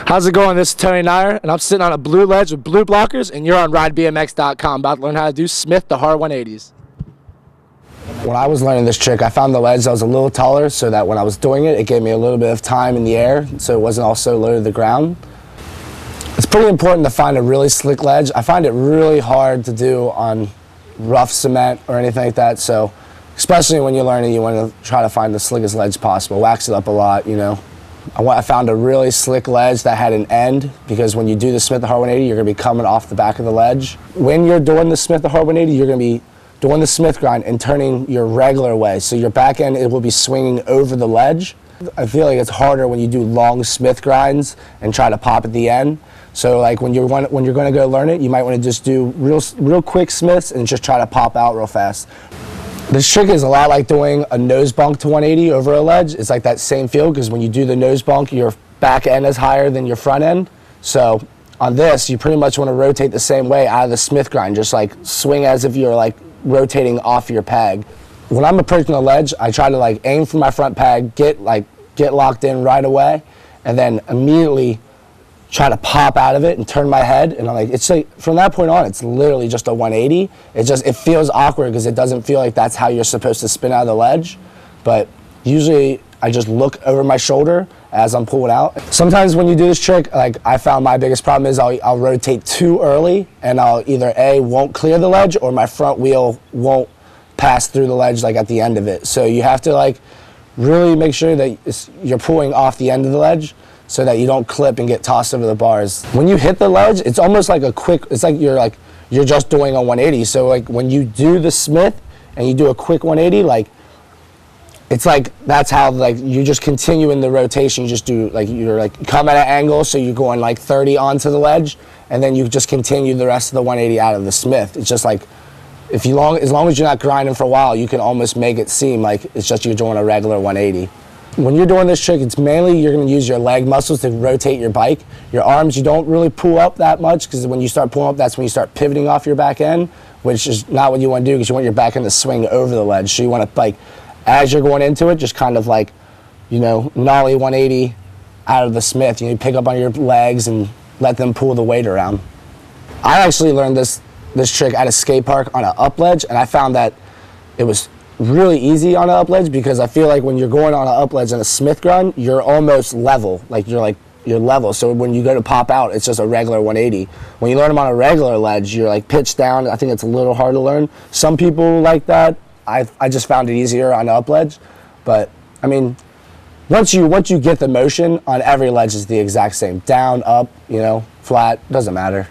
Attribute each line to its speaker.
Speaker 1: How's it going? This is Tony Neyer, and I'm sitting on a blue ledge with blue blockers, and you're on RideBMX.com, about to learn how to do Smith the hard 180s.
Speaker 2: When I was learning this trick, I found the ledge that was a little taller so that when I was doing it, it gave me a little bit of time in the air, so it wasn't also low to the ground. It's pretty important to find a really slick ledge. I find it really hard to do on rough cement or anything like that, so especially when you're learning, you want to try to find the slickest ledge possible. Wax it up a lot, you know. I found a really slick ledge that had an end, because when you do the Smith the hard 180, you're going to be coming off the back of the ledge. When you're doing the Smith the hard 180, you're going to be doing the Smith grind and turning your regular way. So your back end, it will be swinging over the ledge. I feel like it's harder when you do long Smith grinds and try to pop at the end. So like when you're going to go learn it, you might want to just do real quick Smiths and just try to pop out real fast. This trick is a lot like doing a nose bunk to 180 over a ledge. It's like that same feel, because when you do the nose bunk, your back end is higher than your front end. So on this, you pretty much want to rotate the same way out of the Smith grind, just like swing as if you're like rotating off your peg. When I'm approaching the ledge, I try to like aim for my front peg, get locked in right away, and then immediately try to pop out of it and turn my head, and I'm like, it's like, from that point on, it's literally just a 180. It feels awkward because it doesn't feel like that's how you're supposed to spin out of the ledge. But usually I just look over my shoulder as I'm pulling out. Sometimes when you do this trick, like I found my biggest problem is I'll rotate too early, and I'll either won't clear the ledge, or my front wheel won't pass through the ledge like at the end of it. So you have to like really make sure that you're pulling off the end of the ledge, so that you don't clip and get tossed over the bars. When you hit the ledge, it's almost like it's like you're just doing a 180. So like when you do the Smith and you do a quick 180, like it's like that's how like you just continue in the rotation. You just do like you're come at an angle, so you're going like 30 onto the ledge, and then you just continue the rest of the 180 out of the Smith. It's just like as long as you're not grinding for a while, you can almost make it seem like it's just you're doing a regular 180. When you're doing this trick, it's mainly you're going to use your leg muscles to rotate your bike. Your arms, you don't really pull up that much, because when you start pulling up, that's when you start pivoting off your back end, which is not what you want to do, because you want your back end to swing over the ledge. So you want to, like, as you're going into it, just kind of like, you know, nollie 180 out of the Smith. You pick up on your legs and let them pull the weight around. I actually learned this trick at a skate park on an up ledge, and I found that it was really easy on an up ledge, because I feel like when you're going on an up ledge in a Smith grind, you're almost level, you're level. So when you go to pop out, it's just a regular 180. When you learn them on a regular ledge, you're like pitched down. I think it's a little hard to learn. Some people like that. I just found it easier on an up ledge, but I mean, once you get the motion on every ledge, is the exact same. Down, up, you know, flat, doesn't matter.